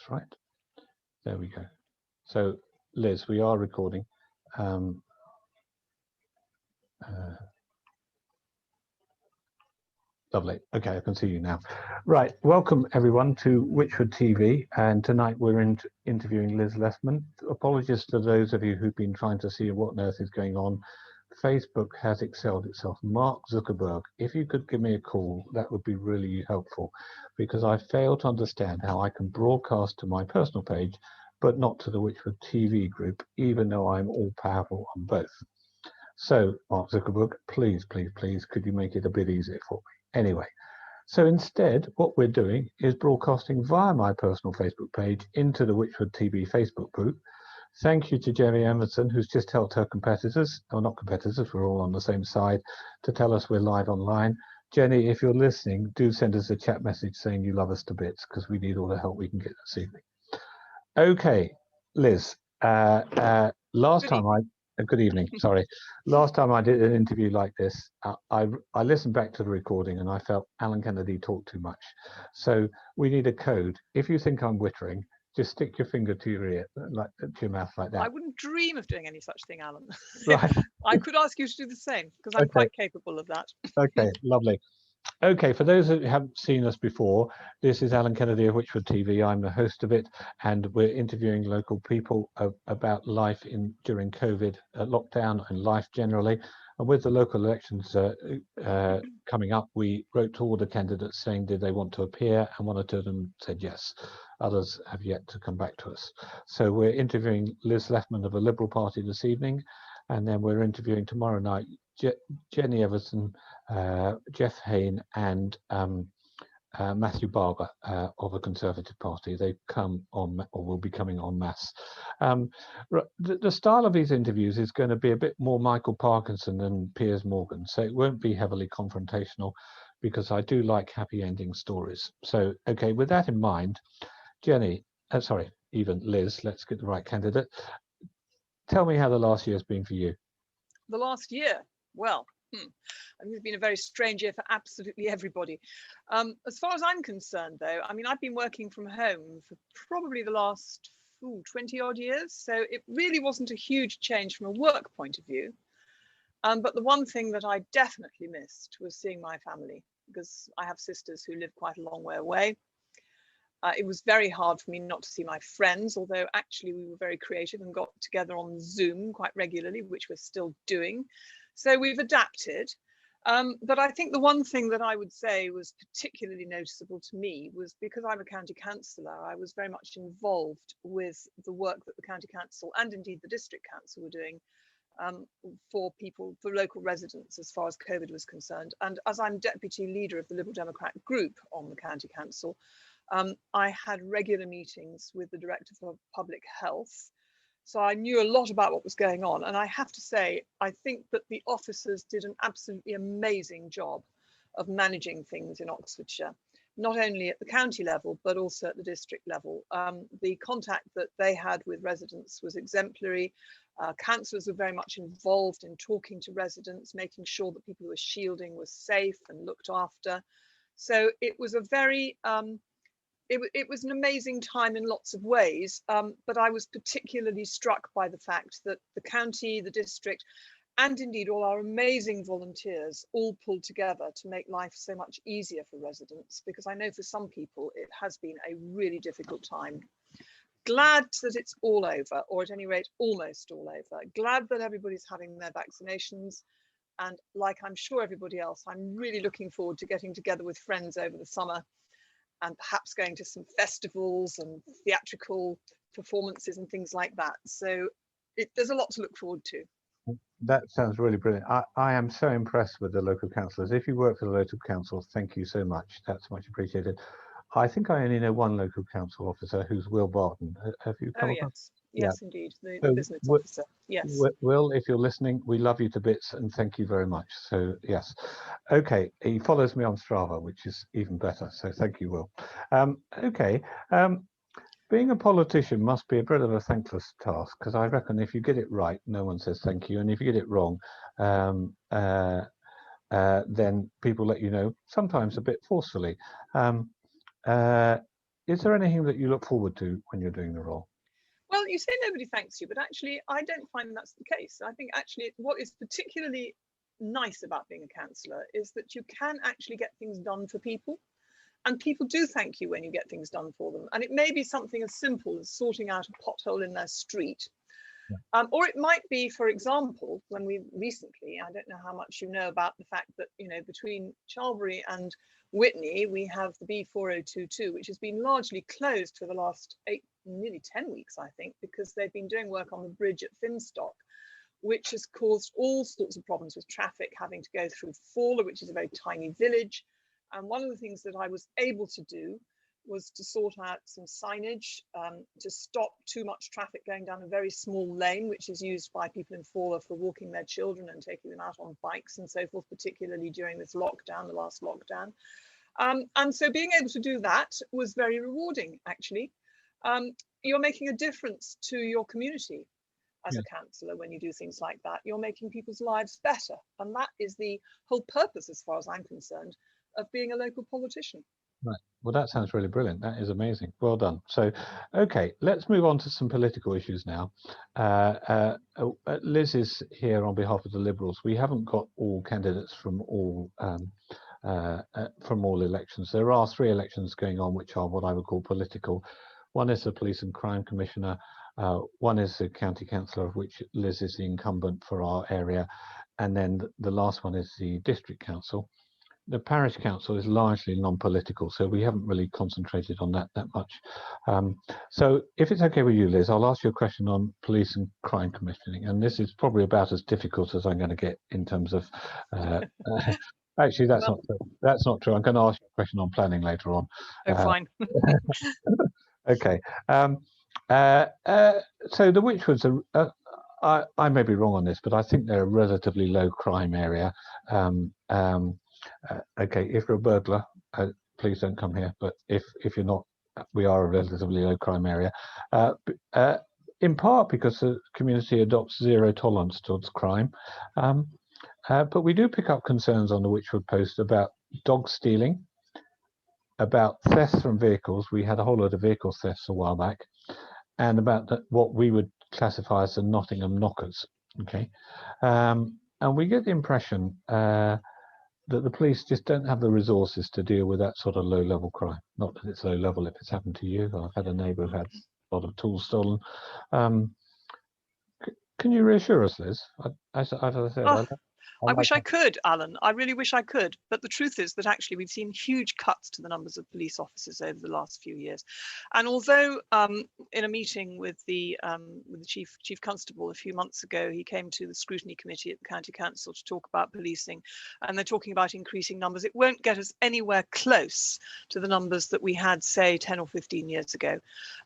That's right. There we go. So, Liz, we are recording. Lovely. Okay, I can see you now. Right, welcome everyone to Wychwood TV, and tonight we're interviewing Liz Leffman. Apologies to those of you who've been trying to see what on earth is going on. Facebook has excelled itself. Mark Zuckerberg, if you could give me a call, that would be really helpful, because I fail to understand how I can broadcast to my personal page, but not to the Wychwood TV group, even though I'm all powerful on both. So, Mark Zuckerberg, please, please, please, could you make it a bit easier for me? Anyway, so instead, what we're doing is broadcasting via my personal Facebook page into the Wychwood TV Facebook group. Thank you to Jenny Emerson, who's just helped her competitors, or not competitors, we're all on the same side, to tell us we're live online. Jenny, if you're listening, do send us a chat message saying you love us to bits, because we need all the help we can get this evening. Okay, Liz, good evening, sorry. Last time I did an interview like this, I listened back to the recording and I felt Alan Kennedy talked too much. So we need a code. If you think I'm wittering, just stick your finger to your ear, like to your mouth like that. I wouldn't dream of doing any such thing, Alan. Right. I could ask you to do the same, because I'm quite capable of that. Okay, lovely. Okay, for those who haven't seen us before, this is Alan Kennedy of Wychwood TV. I'm the host of it, and we're interviewing local people about life during COVID lockdown and life generally. And with the local elections coming up, we wrote to all the candidates saying did they want to appear, and one or two of them said yes. Others have yet to come back to us. So we're interviewing Liz Leffman of the Liberal Party this evening, and then we're interviewing tomorrow night Jenny Everson, Jeff Hayne, and Matthew Barber of the Conservative Party. They've come on, or will be coming en masse. The style of these interviews is going to be a bit more Michael Parkinson than Piers Morgan, so it won't be heavily confrontational, because I do like happy ending stories. So, okay, with that in mind, Jenny, even Liz, let's get the right candidate. Tell me how the last year's been for you. The last year? Well, I think it's been a very strange year for absolutely everybody. As far as I'm concerned, though, I mean, I've been working from home for probably the last 20 odd years, so it really wasn't a huge change from a work point of view. But the one thing that I definitely missed was seeing my family, because I have sisters who live quite a long way away. It was very hard for me not to see my friends, although actually we were very creative and got together on Zoom quite regularly, which we're still doing. So we've adapted. But I think the one thing that I would say was particularly noticeable to me was because I'm a county councillor, I was very much involved with the work that the county council and indeed the district council were doing for local residents as far as COVID was concerned. And as I'm deputy leader of the Liberal Democrat group on the county council, I had regular meetings with the Director for Public Health. So I knew a lot about what was going on. And I have to say, I think that the officers did an absolutely amazing job of managing things in Oxfordshire, not only at the county level, but also at the district level. The contact that they had with residents was exemplary. Councillors were very much involved in talking to residents, making sure that people who were shielding were safe and looked after. So it was a very it was an amazing time in lots of ways, but I was particularly struck by the fact that the county, the district, and indeed all our amazing volunteers all pulled together to make life so much easier for residents, because I know for some people it has been a really difficult time. Glad that it's all over, or at any rate, almost all over. Glad that everybody's having their vaccinations. And like I'm sure everybody else, I'm really looking forward to getting together with friends over the summer and perhaps going to some festivals and theatrical performances and things like that. So there's a lot to look forward to. That sounds really brilliant. I am so impressed with the local councillors. If you work for the local council, thank you so much. That's much appreciated. I think I only know one local council officer, who's Will Barton. Have you come across? Yes, indeed, the business officer. Yes. Will, if you're listening, we love you to bits and thank you very much. So yes, okay. He follows me on Strava, which is even better. So thank you, Will. Okay. Being a politician must be a bit of a thankless task, because I reckon if you get it right, no one says thank you, and if you get it wrong, then people let you know, sometimes a bit forcefully. is there anything that you look forward to when you're doing the role? Well, you say nobody thanks you, but actually I don't find that's the case. I think actually what is particularly nice about being a councillor is that you can actually get things done for people. And people do thank you when you get things done for them. And it may be something as simple as sorting out a pothole in their street. Or it might be, for example, when we recently, I don't know how much you know about the fact that, you know, between Charlbury and Witney, we have the B4022, which has been largely closed for the last nearly 10 weeks, I think, because they've been doing work on the bridge at Finstock, which has caused all sorts of problems with traffic having to go through Fawler, which is a very tiny village. And one of the things that I was able to do was to sort out some signage to stop too much traffic going down a very small lane, which is used by people in Fawler for walking their children and taking them out on bikes and so forth, particularly during this lockdown, the last lockdown. And so being able to do that was very rewarding, actually. You're making a difference to your community as a councillor when you do things like that. You're making people's lives better. And that is the whole purpose, as far as I'm concerned, of being a local politician. Right. Well, that sounds really brilliant. That is amazing. Well done. So, okay, let's move on to some political issues now. Liz is here on behalf of the Liberals. We haven't got all candidates from all elections. There are 3 elections going on, which are what I would call political. One is the Police and Crime Commissioner. One is the County Councillor, of which Liz is the incumbent for our area. And then the last one is the District Council. The parish council is largely non-political, so we haven't really concentrated on that much. So if it's okay with you, Liz, I'll ask you a question on police and crime commissioning, and this is probably about as difficult as I'm going to get in terms of. Actually, that's not true. I'm going to ask you a question on planning later on. Oh, fine. Okay. So the Wychwoods are. I may be wrong on this, but I think they're a relatively low crime area. Okay, if you're a burglar, please don't come here. But if you're not, we are a relatively low crime area. In part because the community adopts zero tolerance towards crime. But we do pick up concerns on the Wychwood Post about dog stealing, about thefts from vehicles. We had a whole lot of vehicle thefts a while back, and about what we would classify as the Nottingham knockers. Okay, and we get the impression that the police just don't have the resources to deal with that sort of low-level crime. Not that it's low level if it's happened to you. I've had a neighbour who had a lot of tools stolen. Can you reassure us, Liz? As I said, I wish I could, Alan. I really wish I could. But the truth is that actually we've seen huge cuts to the numbers of police officers over the last few years. And although in a meeting with the chief constable a few months ago, he came to the scrutiny committee at the county council to talk about policing, and they're talking about increasing numbers, it won't get us anywhere close to the numbers that we had, say, 10 or 15 years ago.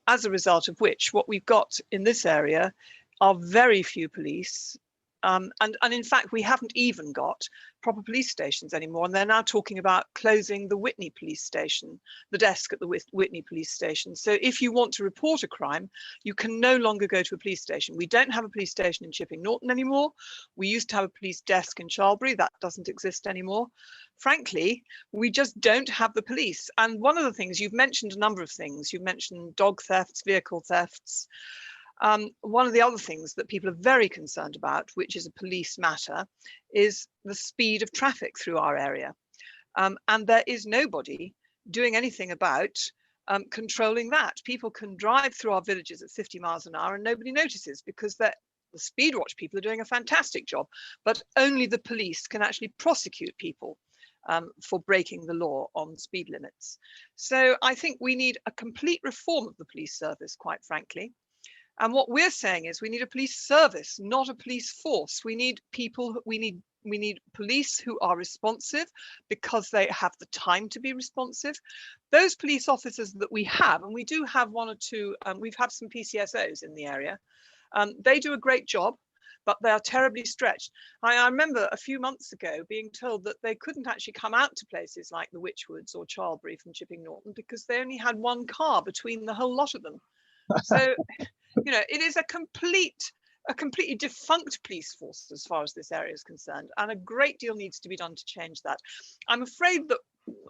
As a result of which, what we've got in this area are very few police. And in fact, we haven't even got proper police stations anymore. And they're now talking about closing the Witney police station, the desk at the Witney police station. So if you want to report a crime, you can no longer go to a police station. We don't have a police station in Chipping Norton anymore. We used to have a police desk in Charlbury. That doesn't exist anymore. Frankly, we just don't have the police. And one of the things, you've mentioned a number of things. You've mentioned dog thefts, vehicle thefts. One of the other things that people are very concerned about, which is a police matter, is the speed of traffic through our area. And there is nobody doing anything about controlling that. People can drive through our villages at 50 miles an hour and nobody notices because the speed watch people are doing a fantastic job, but only the police can actually prosecute people for breaking the law on speed limits. So I think we need a complete reform of the police service, quite frankly. And what we're saying is we need a police service, not a police force. We need people, we need police who are responsive because they have the time to be responsive. Those police officers that we have, and we do have one or two, we've had some PCSOs in the area, they do a great job, but they are terribly stretched. I remember a few months ago being told that they couldn't actually come out to places like the Wychwoods or Charlbury from Chipping Norton because they only had one car between the whole lot of them. So, you know, it is a completely defunct police force as far as this area is concerned, and a great deal needs to be done to change that. I'm afraid that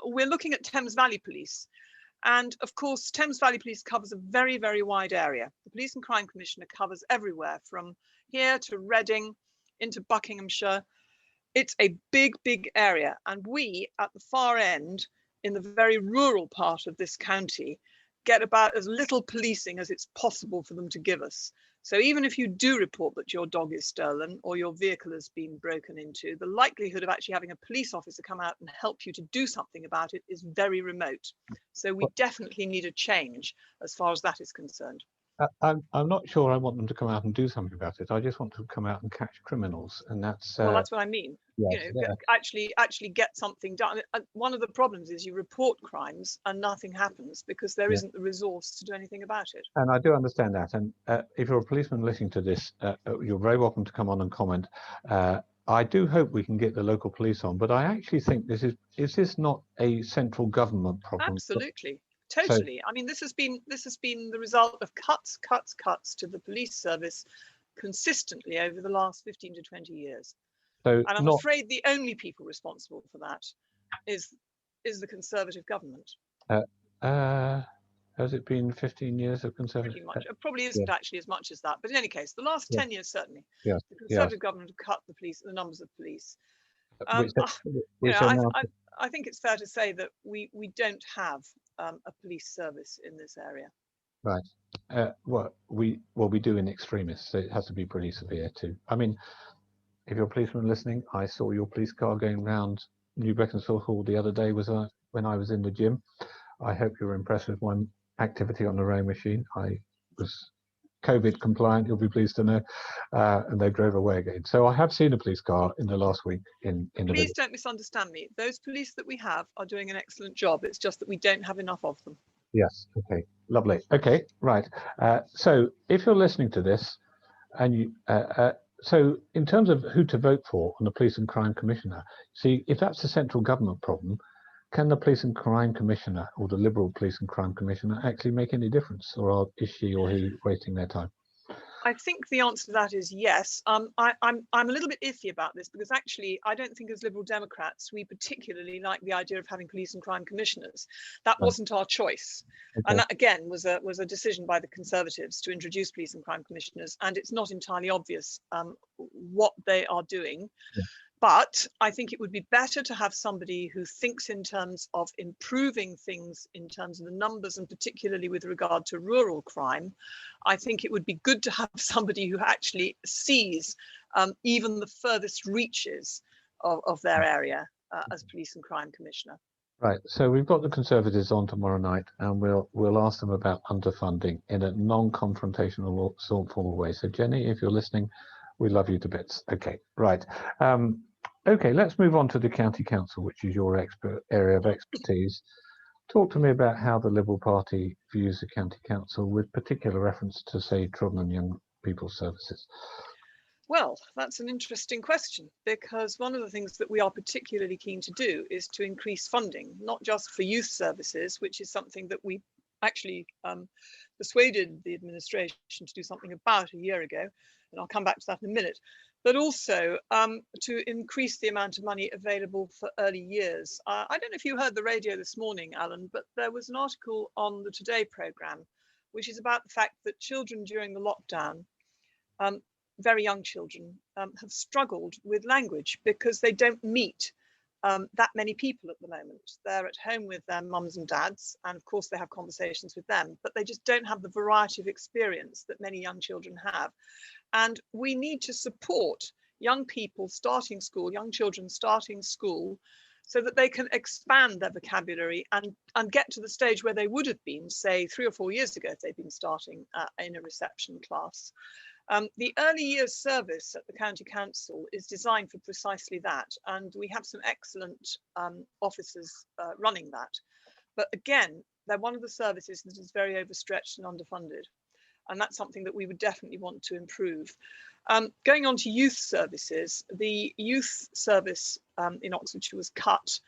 we're looking at Thames Valley Police, And of course, Thames Valley Police covers a very, very wide area. The Police and Crime Commissioner covers everywhere from here to Reading into Buckinghamshire. It's a big, big area. And we at the far end, in the very rural part of this county, get about as little policing as it's possible for them to give us. So even if you do report that your dog is stolen or your vehicle has been broken into, the likelihood of actually having a police officer come out and help you to do something about it is very remote. So we definitely need a change as far as that is concerned. I'm not sure I want them to come out and do something about it. I just want to come out and catch criminals, and that's well, that's what I mean. yes, You know, actually get something done. One of the problems is you report crimes and nothing happens because there isn't the resource to do anything about it. And I do understand that. And if you're a policeman listening to this, you're very welcome to come on and comment. I do hope we can get the local police on, but I actually think is this not a central government problem? Absolutely. Totally. So, I mean, this has been the result of cuts to the police service consistently over the last 15 to 20 years. So and I'm afraid the only people responsible for that is the Conservative government. Has it been 15 years of Conservative? Pretty much. It probably isn't actually as much as that, but in any case, the last 10 years certainly. The Conservative government have cut the numbers of police. I think it's fair to say that we don't have a police service in this area. Right. Well, we do in extremis, so it has to be pretty severe too. I mean, if you're a policeman listening, I saw your police car going round New Beaconsfield Hall the other day. When I was in the gym. I hope you were impressed with one activity on the rowing machine. I was COVID compliant, you'll be pleased to know, and they drove away again. So I have seen a police car in the last week in the village. Please don't misunderstand me. Those police that we have are doing an excellent job. It's just that we don't have enough of them. Yes. Okay. Lovely. Okay. Right. So if you're listening to this, and you, so in terms of who to vote for on the Police and Crime Commissioner, see if that's a central government problem, can the Police and Crime Commissioner or the Liberal Police and Crime Commissioner actually make any difference, or is she or he wasting their time? I think the answer to that is yes. I'm a little bit iffy about this because actually I don't think as Liberal Democrats we particularly like the idea of having police and crime commissioners. That wasn't our choice, and that again was a decision by the Conservatives to introduce police and crime commissioners, and it's not entirely obvious what they are doing. But I think it would be better to have somebody who thinks in terms of improving things in terms of the numbers, and particularly with regard to rural crime. I think it would be good to have somebody who actually sees even the furthest reaches of their area as Police and Crime Commissioner. Right. So we've got the Conservatives on tomorrow night, and we'll ask them about underfunding in a non-confrontational sort of way. So Jenny, if you're listening, we love you to bits. Okay. Right. Okay, let's move on to the County Council, which is your area of expertise. Talk to me about how the Liberal Party views the County Council, with particular reference to, say, children and young people's services. Well, that's an interesting question, because one of the things that we are particularly keen to do is to increase funding, not just for youth services, which is something that we actually persuaded the administration to do something about a year ago, and I'll come back to that in a minute, but also to increase the amount of money available for early years. I don't know if you heard the radio this morning, Alan, but there was an article on the Today programme, which is about the fact that children during the lockdown, very young children, have struggled with language because they don't meet that many people at the moment. They're at home with their mums and dads, and of course they have conversations with them, but they just don't have the variety of experience that many young children have. And we need to support young people starting school, young children starting school, so that they can expand their vocabulary and get to the stage where they would have been, say, 3 or 4 years ago if they'd been starting in a reception class. The early years service at the County Council is designed for precisely that, and we have some excellent officers running that. But again, they're one of the services that is very overstretched and underfunded, and that's something that we would definitely want to improve. Going on to youth services, the youth service in Oxfordshire was cut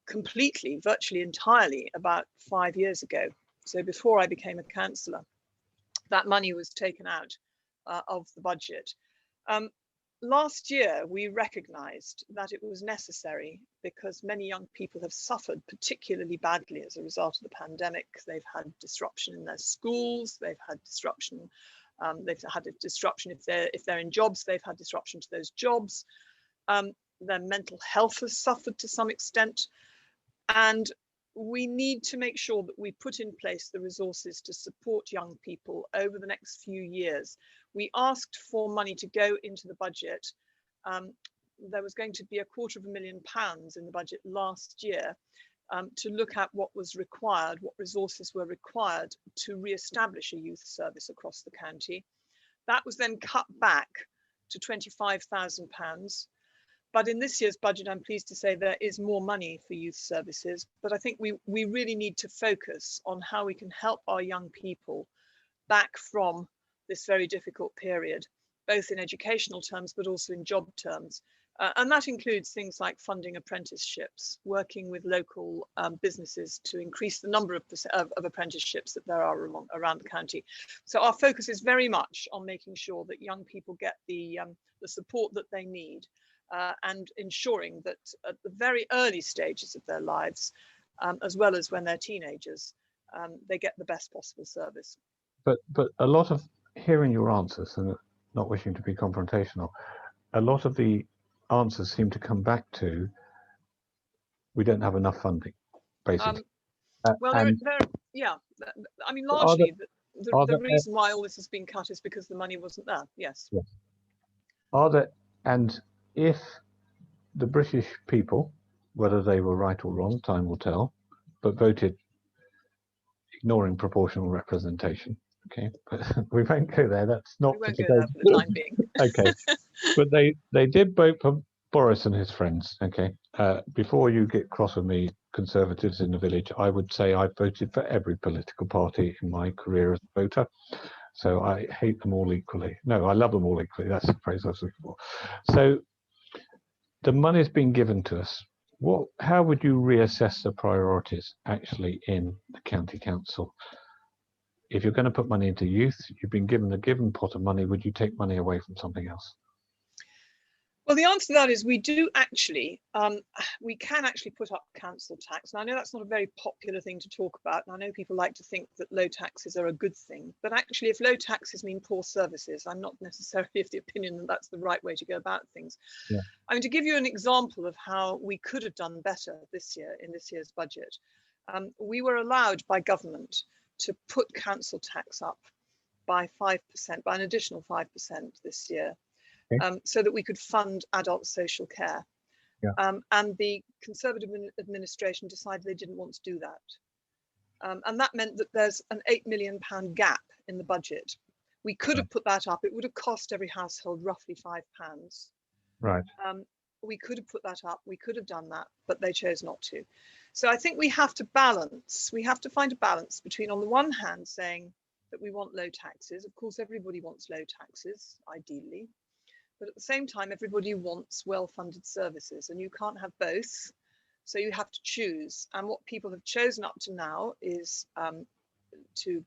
completely, virtually entirely, about 5 years ago. So before I became a councillor, that money was taken out of the budget. Last year, we recognised that it was necessary because many young people have suffered particularly badly as a result of the pandemic. They've had disruption in their schools, they've had disruption, if they're in jobs, they've had disruption to those jobs. Their mental health has suffered to some extent, and we need to make sure that we put in place the resources to support young people over the next few years. We asked for money to go into the budget. There was going to be £250,000 in the budget last year to look at what was required, what resources were required to re-establish a youth service across the county. That was then cut back to £25,000. But in this year's budget, I'm pleased to say there is more money for youth services. But I think we really need to focus on how we can help our young people back from this very difficult period, both in educational terms, but also in job terms. And that includes things like funding apprenticeships, working with local businesses to increase the number of apprenticeships that there are around the county. So our focus is very much on making sure that young people get the support that they need. And ensuring that at the very early stages of their lives, as well as when they're teenagers, they get the best possible service. But a lot of hearing your answers and not wishing to be confrontational, a lot of the answers seem to come back to we don't have enough funding, basically. Well, I mean, largely the reason why all this has been cut is because the money wasn't there. Yes. Are there, and if the British people, whether they were right or wrong, time will tell, but voted ignoring proportional representation, okay, but we won't go there. That's not we won't go there for the time being. Okay, but they did vote for Boris and his friends. Okay, before you get cross with me, Conservatives in the village, I would say I voted for every political party in my career as a voter. So I hate them all equally. No, I love them all equally. That's the phrase I was looking for. So the money's been given to us. How would you reassess the priorities actually in the county council? If you're going to put money into youth, you've been given a given pot of money, would you take money away from something else? Well, the answer to that is we do actually, we can actually put up council tax. And I know that's not a very popular thing to talk about. And I know people like to think that low taxes are a good thing. But actually, if low taxes mean poor services, I'm not necessarily of the opinion that that's the right way to go about things. Yeah. I mean, to give you an example of how we could have done better this year in this year's budget, we were allowed by government to put council tax up by 5%, by an additional 5% this year. So that we could fund adult social care. Yeah. And the Conservative administration decided they didn't want to do that. And that meant that there's an £8 million gap in the budget. We could have put that up. It would have cost every household roughly £5. Right. We could have put that up. We could have done that, but they chose not to. So I think we have to balance. We have to find a balance between, on the one hand, saying that we want low taxes. Of course, everybody wants low taxes, ideally. But at the same time, everybody wants well-funded services, and you can't have both. So you have to choose. And what people have chosen up to now is to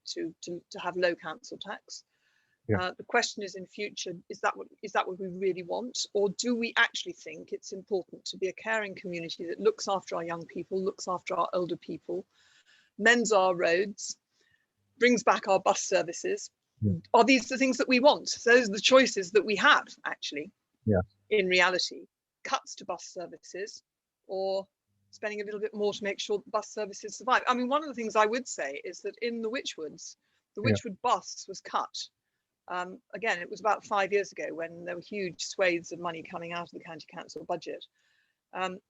have low council tax. Yeah. The question is, in future, is that what we really want, or do we actually think it's important to be a caring community that looks after our young people, looks after our older people, mends our roads, brings back our bus services? Yeah. Are these the things that we want? Those are the choices that we have, actually. Yeah. In reality, cuts to bus services, or spending a little bit more to make sure that bus services survive. I mean, one of the things I would say is that in the Wychwoods, the Wychwood bus was cut. Again, it was about 5 years ago when there were huge swathes of money coming out of the county council budget.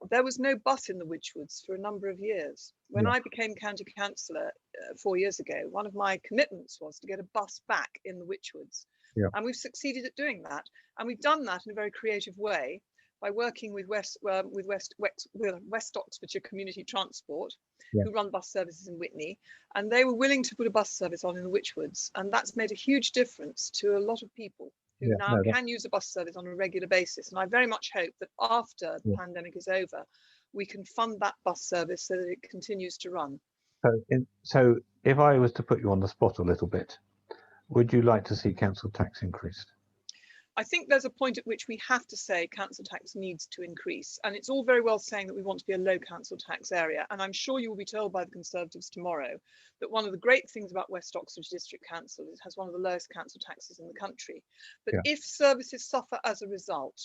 There was no bus in the Wychwoods for a number of years. When I became county councillor 4 years ago, one of my commitments was to get a bus back in the Wychwoods. Yeah. And we've succeeded at doing that. And we've done that in a very creative way by working with West Oxfordshire Community Transport, who run bus services in Witney. And they were willing to put a bus service on in the Wychwoods. And that's made a huge difference to a lot of people who can use a bus service on a regular basis. And I very much hope that after the pandemic is over, we can fund that bus service so that it continues to run. So if I was to put you on the spot a little bit, would you like to see council tax increased? I think there's a point at which we have to say council tax needs to increase. And it's all very well saying that we want to be a low council tax area. And I'm sure you will be told by the Conservatives tomorrow that one of the great things about West Oxford District Council is it has one of the lowest council taxes in the country. But if services suffer as a result,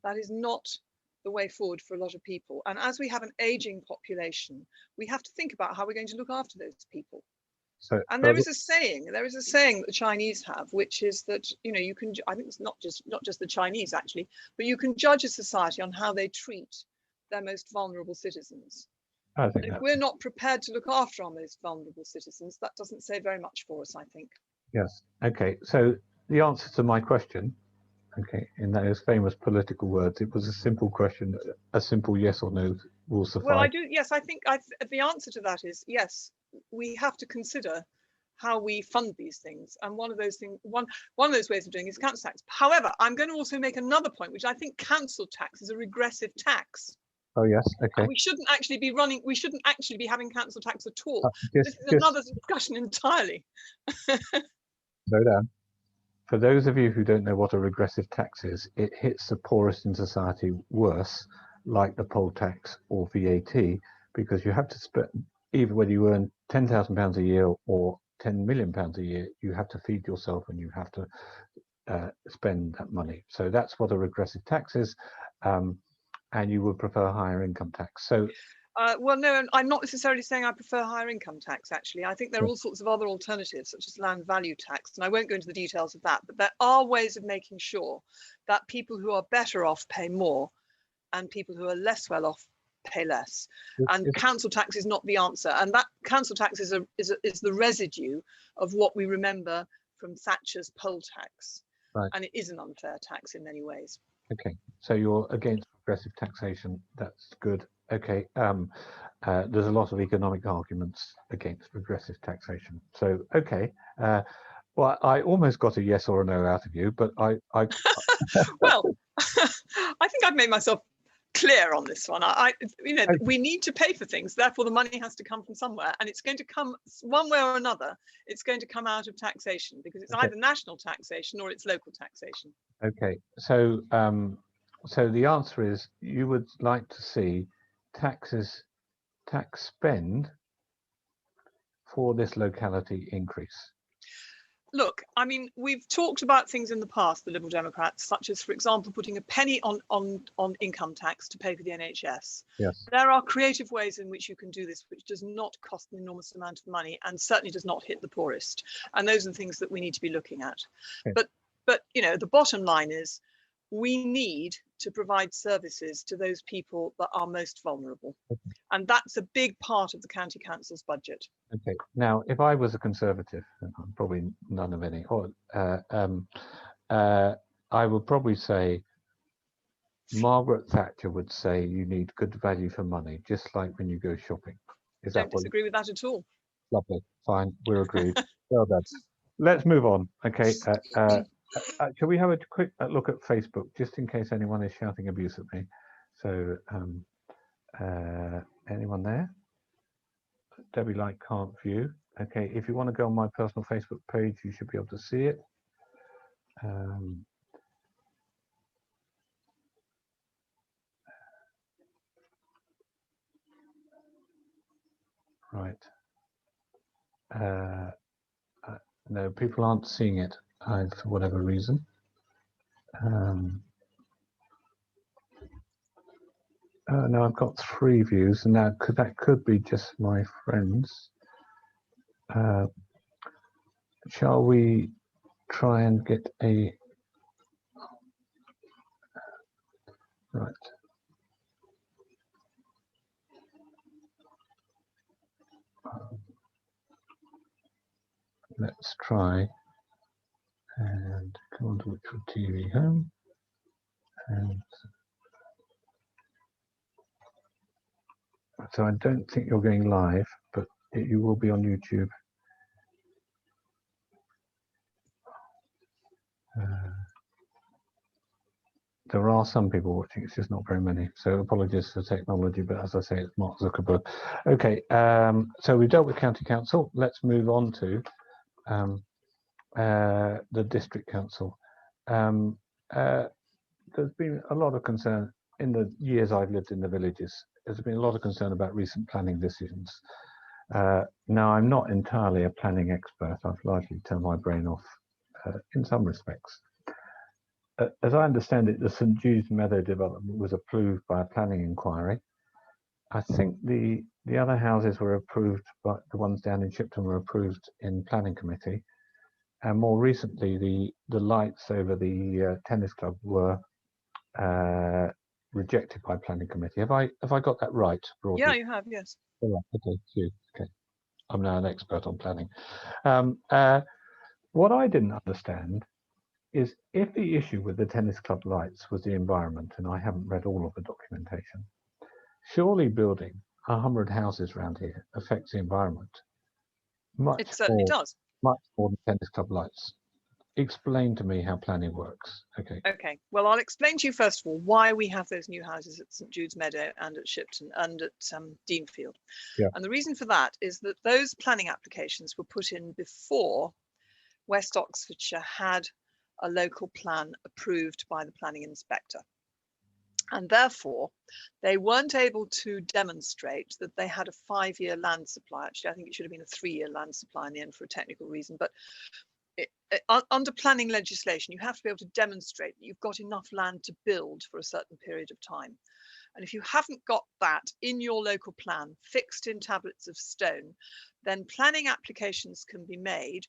that is not the way forward for a lot of people. And as we have an aging population, we have to think about how we're going to look after those people. So, and there is a saying that the Chinese have, which is that, you know, you can, I think it's not just the Chinese actually, but you can judge a society on how they treat their most vulnerable citizens. I think if we're not prepared to look after our most vulnerable citizens, that doesn't say very much for us, I think. Yes. Okay. So the answer to my question, okay, in those famous political words, it was a simple question. A simple yes or no will suffice. Well, I do. Yes, I think the answer to that is yes. We have to consider how we fund these things, and one of those ways of doing it is council tax. However, I'm going to also make another point, which I think council tax is a regressive tax. Oh yes, okay. And we shouldn't actually be having council tax at all. This is another discussion entirely. Slow down. For those of you who don't know what a regressive tax is, it hits the poorest in society worse, like the poll tax or VAT, because you have to spend, even whether you earn £10,000 a year or £10 million a year, you have to feed yourself and you have to spend that money. So that's what a regressive tax is, and you would prefer higher income tax. So, well, no, I'm not necessarily saying I prefer higher income tax, actually. I think there are all sorts of other alternatives, such as land value tax, and I won't go into the details of that, but there are ways of making sure that people who are better off pay more and people who are less well off pay less. And council tax is not the answer. And that council tax is the residue of what we remember from Thatcher's poll tax. Right. And it is an unfair tax in many ways. Okay, so you're against progressive taxation. That's good. Okay, there's a lot of economic arguments against progressive taxation. So, okay, well, I almost got a yes or a no out of you, but I well, I think I've made myself clear on this one. We need to pay for things, therefore the money has to come from somewhere, and it's going to come one way or another. It's going to come out of taxation, because it's either national taxation or it's local taxation. Okay, so so the answer is you would like to see tax spend for this locality increase. Look, I mean, we've talked about things in the past, the Liberal Democrats, such as, for example, putting a penny on income tax to pay for the NHS. Yes. There are creative ways in which you can do this, which does not cost an enormous amount of money and certainly does not hit the poorest. And those are the things that we need to be looking at. Okay. But you know, the bottom line is we need to provide services to those people that are most vulnerable. Okay. And that's a big part of the county council's budget. Okay. Now, if I was a Conservative, and I'm probably none of any, I would probably say Margaret Thatcher would say you need good value for money, just like when you go shopping. I don't disagree with that at all. Lovely. Fine. We're agreed. Well done. Let's move on. Okay. Shall we have a quick look at Facebook, just in case anyone is shouting abuse at me? So, anyone there? Debbie Light can't view. Okay, if you want to go on my personal Facebook page, you should be able to see it. Right. No, people aren't seeing it for whatever reason. No, I've got 3 views, and now that could be just my friends. Shall we try and get a right? Let's try and come on to Wychwood TV home, and so I don't think you're going live, but you will be on YouTube. There are some people watching, it's just not very many. So apologies for technology, but as I say, it's Mark Zuckerberg. Okay, so we've dealt with County Council. Let's move on to the District Council. there's been a lot of concern in the years I've lived in the villages. There's been a lot of concern about recent planning decisions. Now, I'm not entirely a planning expert. I've largely turned my brain off in some respects. As I understand it, the St Jude's Meadow development was approved by a planning inquiry. I think the other houses were approved, but the ones down in Shipton were approved in planning committee. And more recently, the lights over the tennis club were rejected by planning committee. Have I got that right? Broadly? Yeah, you have. Yes. All right. Okay. Phew. Okay. I'm now an expert on planning. What I didn't understand is if the issue with the tennis club lights was the environment, and I haven't read all of the documentation, surely building 100 houses around here affects the environment It certainly does. much more than tennis club lights. Explain to me how planning works. Okay, well, I'll explain to you first of all why we have those new houses at St Jude's Meadow and at Shipton and at Deanfield. Yeah. And the reason for that is that those planning applications were put in before West Oxfordshire had a local plan approved by the planning inspector. And therefore, they weren't able to demonstrate that they had a 5-year land supply. Actually, I think it should have been a 3-year land supply in the end for a technical reason. But under planning legislation, you have to be able to demonstrate that you've got enough land to build for a certain period of time. And if you haven't got that in your local plan, fixed in tablets of stone, then planning applications can be made.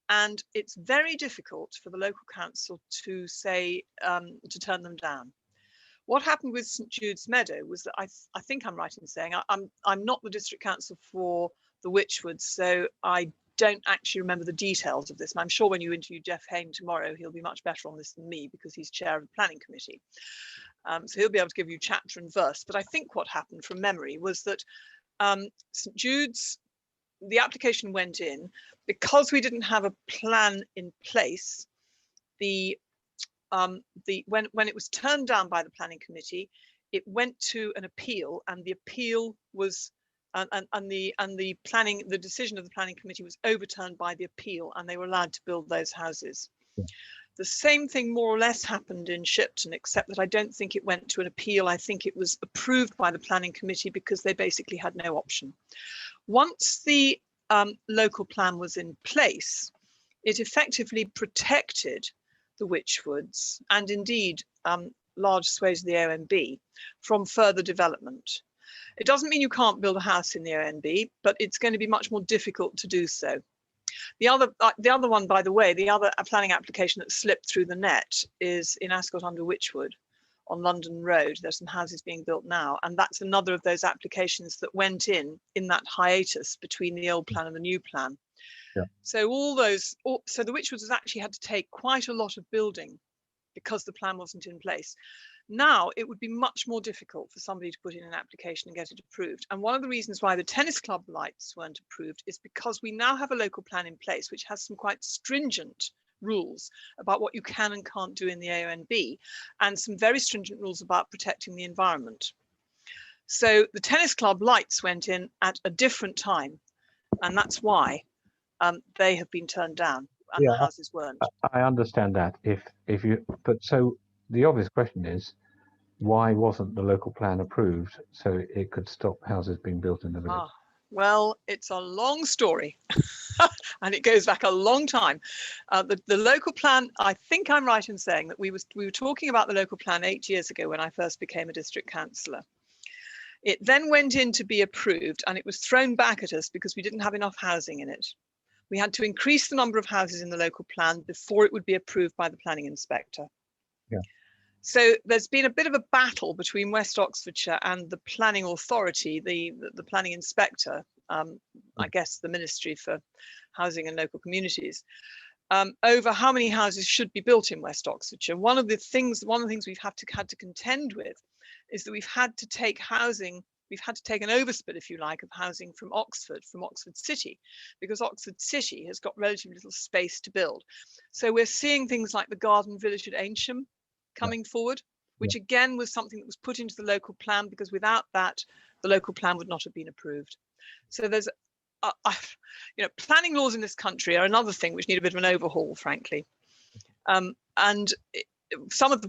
And it's very difficult for the local council to say, to turn them down. What happened with St Jude's Meadow was that I think I'm right in saying I'm not the district council for the Wychwood, so I don't actually remember the details of this. And I'm sure when you interview Jeff Hain tomorrow, he'll be much better on this than me because he's chair of the planning committee. So he'll be able to give you chapter and verse. But I think what happened from memory was that St Jude's, the application went in because we didn't have a plan in place. When it was turned down by the planning committee, it went to an appeal, and the appeal was the decision of the planning committee was overturned by the appeal, and they were allowed to build those houses. Yeah. The same thing more or less happened in Shipton, except that I don't think it went to an appeal. I think it was approved by the planning committee because they basically had no option. Once the local plan was in place, it effectively protected the Wychwoods and indeed large swathes of the OMB from further development. It doesn't mean you can't build a house in the OMB, but it's going to be much more difficult to do so. The other one, by the way, the other planning application that slipped through the net is in Ascot under Wychwood on London Road. There's some houses being built now, and that's another of those applications that went in that hiatus between the old plan and the new plan. Yeah. So so the Wychwoods has actually had to take quite a lot of building because the plan wasn't in place. Now it would be much more difficult for somebody to put in an application and get it approved. And one of the reasons why the tennis club lights weren't approved is because we now have a local plan in place which has some quite stringent rules about what you can and can't do in the AONB, and some very stringent rules about protecting the environment. So the tennis club lights went in at a different time, and that's why they have been turned down and the houses weren't. I understand that. But so the obvious question is, why wasn't the local plan approved so it could stop houses being built in the village? Well, it's a long story and it goes back a long time. The local plan, I think I'm right in saying that we were talking about the local plan 8 years ago when I first became a district councillor. It then went in to be approved and it was thrown back at us because we didn't have enough housing in it. We had to increase the number of houses in the local plan before it would be approved by the planning inspector. Yeah. So there's been a bit of a battle between West Oxfordshire and the planning authority, the planning inspector, I guess the Ministry for Housing and Local Communities, over how many houses should be built in West Oxfordshire. One of the things we've had to contend with is that we've had to take an overspit, if you like, of housing from Oxford City, because Oxford City has got relatively little space to build. So we're seeing things like the garden village at Aynsham coming forward, which again was something that was put into the local plan, because without that, the local plan would not have been approved. So there's, planning laws in this country are another thing which need a bit of an overhaul, frankly. And some of the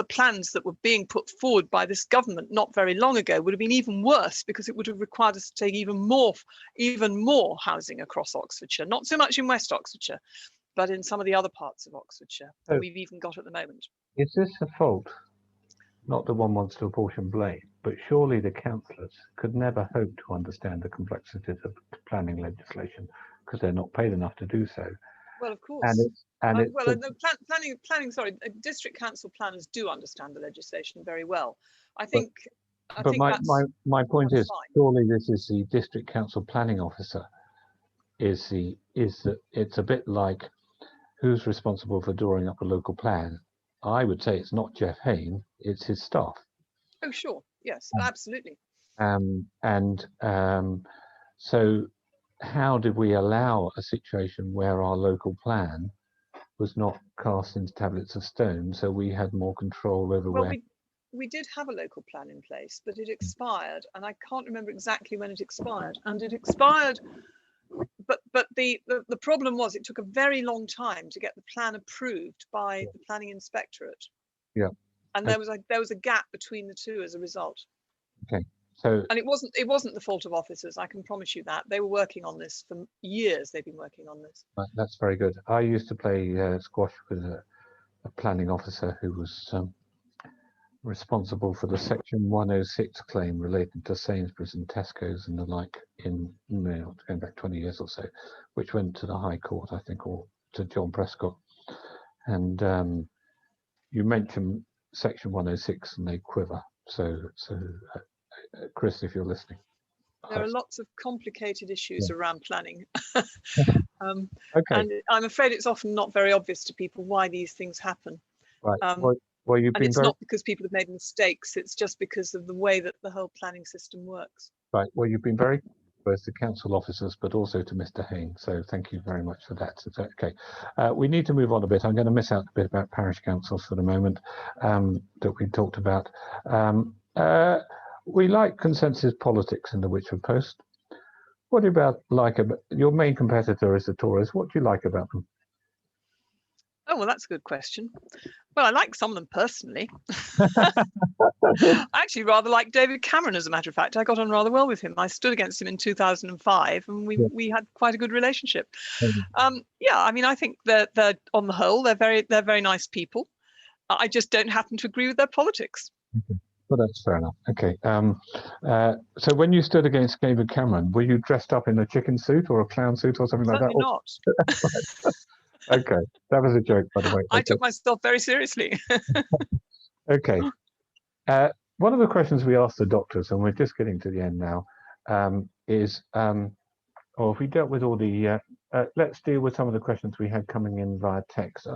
plans that were being put forward by this government not very long ago would have been even worse, because it would have required us to take even more housing across Oxfordshire, not so much in West Oxfordshire, but in some of the other parts of Oxfordshire that we've even got at the moment. Is this a fault? Not that one wants to apportion blame, but surely the councillors could never hope to understand the complexities of planning legislation because they're not paid enough to do so. Well, of course. Planning. Sorry, district council planners do understand the legislation very well. I But think my point is, fine. surely this is the district council planning officer. It's a bit like, who's responsible for drawing up a local plan? I would say it's not Jeff Hayne, it's his staff. Oh, sure. Yes, absolutely. So how did we allow a situation where our local plan was not cast into tablets of stone, so we had more control over where? We did have a local plan in place, but it expired, and I can't remember exactly when it expired. And it expired, but the problem was it took a very long time to get the plan approved by the planning inspectorate. Yeah. And there was a gap between the two as a result. Okay. So, and it wasn't the fault of officers, I can promise you that. They were working on this for years. They've been working on this. Right, that's very good. I used to play squash with a planning officer who was responsible for the Section 106 claim related to Sainsbury's and Tesco's and the like in going back 20 years or so, which went to the High Court, I think, or to John Prescott. And you mentioned Section 106 and they quiver. So Chris, if you're listening. There are lots of complicated issues around planning. Okay. And I'm afraid it's often not very obvious to people why these things happen. Right. And it's not because people have made mistakes, it's just because of the way that the whole planning system works. Right. Well, you've been very both to council officers, but also to Mr. Hayne. So thank you very much for that. Okay. We need to move on a bit. I'm going to miss out a bit about parish councils for the moment that we talked about. We like consensus politics in the Wychwood Post. What do you like about your main competitor is the Tories? What do you like about them? Oh, well, that's a good question. Well, I like some of them personally. I actually rather like David Cameron, as a matter of fact. I got on rather well with him. I stood against him in 2005 and we had quite a good relationship. Yeah, I mean, I think they're on the whole, they're very nice people. I just don't happen to agree with their politics. Okay. Well, that's fair enough. Okay. So when you stood against David Cameron, were you dressed up in a chicken suit or a clown suit or something Certainly like that? Not. Okay, that was a joke, by the way. I took myself very seriously. Okay. One of the questions we asked the doctors, and we're just getting to the end now, is, or if we dealt with all the, let's deal with some of the questions we had coming in via text,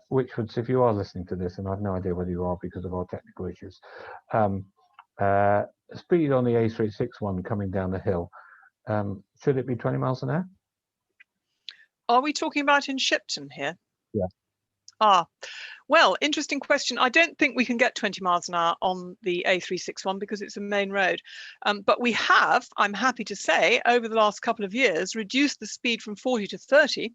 which would, if you are listening to this, and I've no idea whether you are because of our technical issues, speed on the A361 coming down the hill, should it be 20 miles an hour? Are we talking about in Shipton here? Yeah. Well, interesting question. I don't think we can get 20 miles an hour on the A361 because it's a main road. But we have, I'm happy to say, over the last couple of years, reduced the speed from 40 to 30,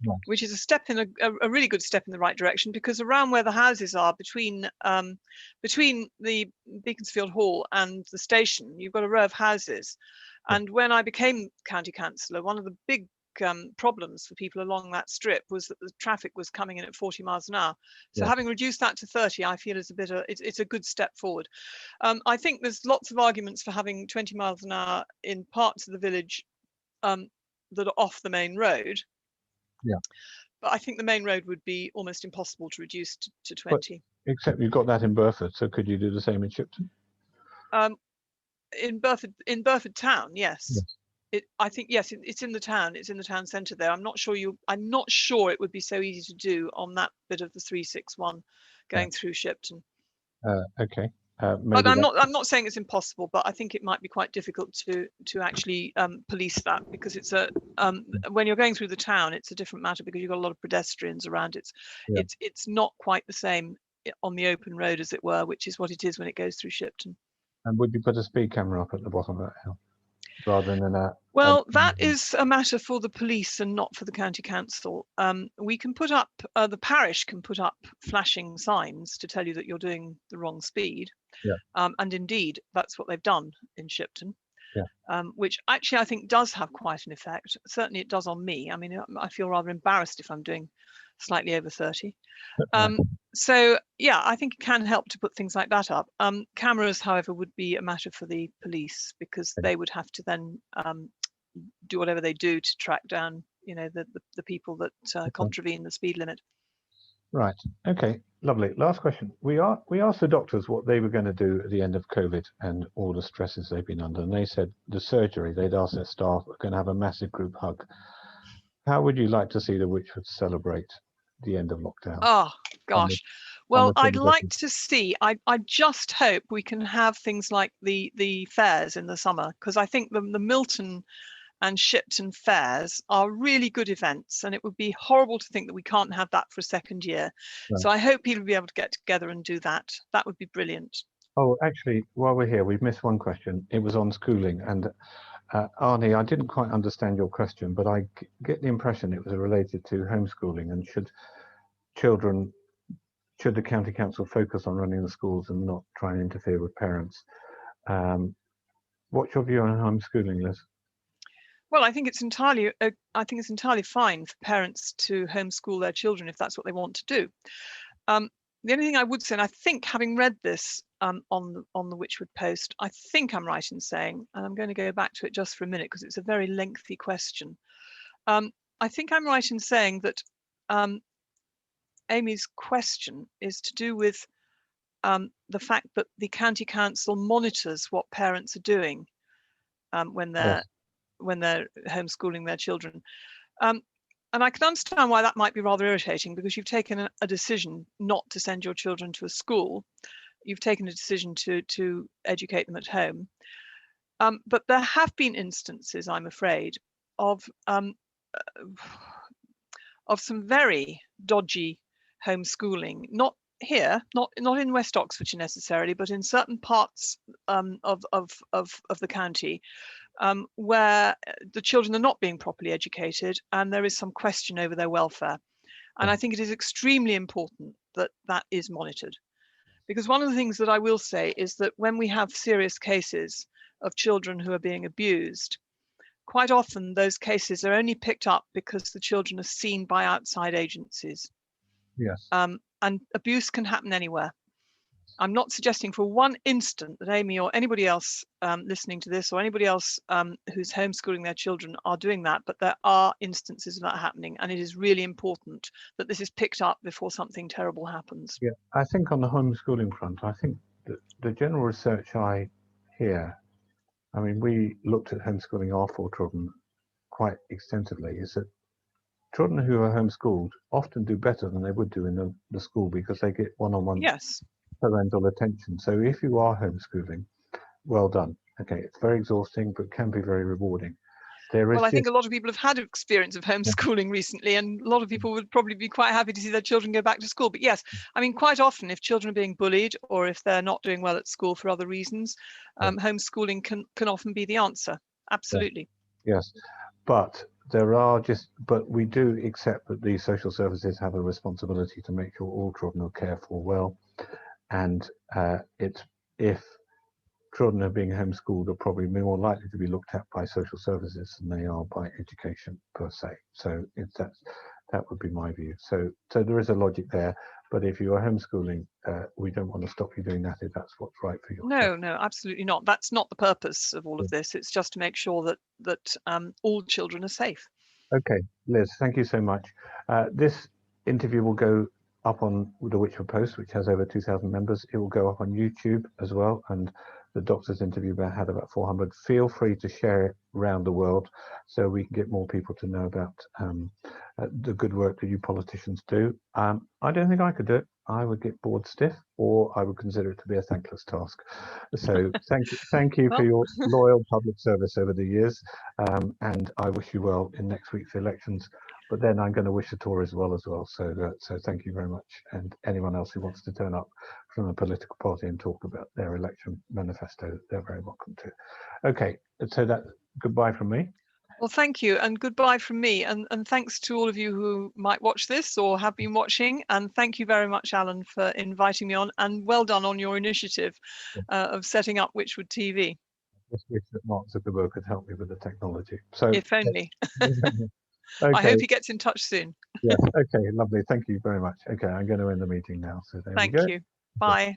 right, which is a step in a really good step in the right direction, because around where the houses are between the Beaconsfield Hall and the station, you've got a row of houses. And when I became county councillor, one of the big problems for people along that strip was that the traffic was coming in at 40 miles an hour. So having reduced that to 30, I feel is it's a good step forward. I think there's lots of arguments for having 20 miles an hour in parts of the village that are off the main road. Yeah. But I think the main road would be almost impossible to reduce to 20. But, except you've got that in Burford, so could you do the same in Shipton? In Burford town, yes. I think yes, it's in the town. It's in the town centre there. I'm not sure it would be so easy to do on that bit of the 361 going through Shipton. Okay. But I'm not saying it's impossible, but I think it might be quite difficult to actually police that, because it's when you're going through the town, it's a different matter because you've got a lot of pedestrians around. It's not quite the same on the open road, as it were, which is what it is when it goes through Shipton. And would you put a speed camera up at the bottom of that hill? rather than Well, that is a matter for the police and not for the county council. We can put up, the parish can put up flashing signs to tell you that you're doing the wrong speed. Yeah. And indeed, that's what they've done in Shipton. Yeah. Which actually I think does have quite an effect. Certainly it does on me. I mean, I feel rather embarrassed if I'm doing slightly over 30. So yeah, I think it can help to put things like that up. Cameras, however, would be a matter for the police, because they would have to then do whatever they do to track down, you know, the people that contravene the speed limit. Right. Okay. Lovely. Last question. We asked the doctors what they were going to do at the end of COVID and all the stresses they've been under, and they said the surgery, they'd asked their staff, are going to have a massive group hug. How would you like to see the Wychwood celebrate the end of lockdown? Oh gosh. Well, I'd like to see, I just hope we can have things like the fairs in the summer, because I think the Milton and Shipton fairs are really good events, and it would be horrible to think that we can't have that for a second year. Right. So I hope people will be able to get together and do that. That would be brilliant. Oh, actually, while we're here, we've missed one question. It was on schooling, and Arnie, I didn't quite understand your question, but I get the impression it was related to homeschooling, and should the county council focus on running the schools and not try and interfere with parents? What's your view on homeschooling, Liz? Well, I think it's entirely fine for parents to homeschool their children if that's what they want to do. The only thing I would say, and I think having read this on the Wychwood Post, I think I'm right in saying, and I'm going to go back to it just for a minute because it's a very lengthy question. I think I'm right in saying that Amy's question is to do with the fact that the county council monitors what parents are doing when they're homeschooling their children. And I can understand why that might be rather irritating, because you've taken a decision not to send your children to a school. You've taken a decision to educate them at home. But there have been instances, I'm afraid, of some very dodgy homeschooling, not here, not in West Oxfordshire necessarily, but in certain parts of the county, where the children are not being properly educated and there is some question over their welfare. And I think it is extremely important that that is monitored. Because one of the things that I will say is that when we have serious cases of children who are being abused, quite often those cases are only picked up because the children are seen by outside agencies. Yes. And abuse can happen anywhere. I'm not suggesting for one instant that Amy or anybody else listening to this, or anybody else who's homeschooling their children, are doing that, but there are instances of that happening, and it is really important that this is picked up before something terrible happens. Yeah, I think on the homeschooling front, I think the general research I hear, I mean, we looked at homeschooling our 4 children quite extensively, is that children who are homeschooled often do better than they would do in the school, because they get one-on-one parental attention. So if you are homeschooling, well done. Okay, it's very exhausting, but can be very rewarding. Well, I think a lot of people have had experience of homeschooling recently, and a lot of people would probably be quite happy to see their children go back to school. But yes, I mean, quite often if children are being bullied, or if they're not doing well at school for other reasons, homeschooling can often be the answer. Absolutely. Yes, but we do accept that these social services have a responsibility to make sure all children are cared for well, and if children are being homeschooled, are probably more likely to be looked at by social services than they are by education per se. So that would be my view. So there is a logic there, but if you are homeschooling, we don't want to stop you doing that if that's what's right for you. No, absolutely not. That's not the purpose of all of this. It's just to make sure that all children are safe. Okay, Liz, thank you so much. This interview will go up on the Wychwood Post, which has over 2,000 members. It will go up on YouTube as well, and the doctor's interview had about 400. Feel free to share it around the world so we can get more people to know about the good work that you politicians do. I don't think I could do it. I would get bored stiff, or I would consider it to be a thankless task. So thank you for your loyal public service over the years, and I wish you well in next week's elections. but then I'm going to wish a tour as well. So thank you very much. And anyone else who wants to turn up from a political party and talk about their election manifesto, they're very welcome to. Okay, so that goodbye from me. Well, thank you, and goodbye from me, and thanks to all of you who might watch this or have been watching, and thank you very much, Alan, for inviting me on, and well done on your initiative of setting up Wychwood TV. I just wish that Mark Zuckerberg could help me with the technology. So If only. okay. I hope he gets in touch soon. Yes, okay, lovely, thank you very much. Okay, I'm going to end the meeting now, so there we go. Thank you. Bye.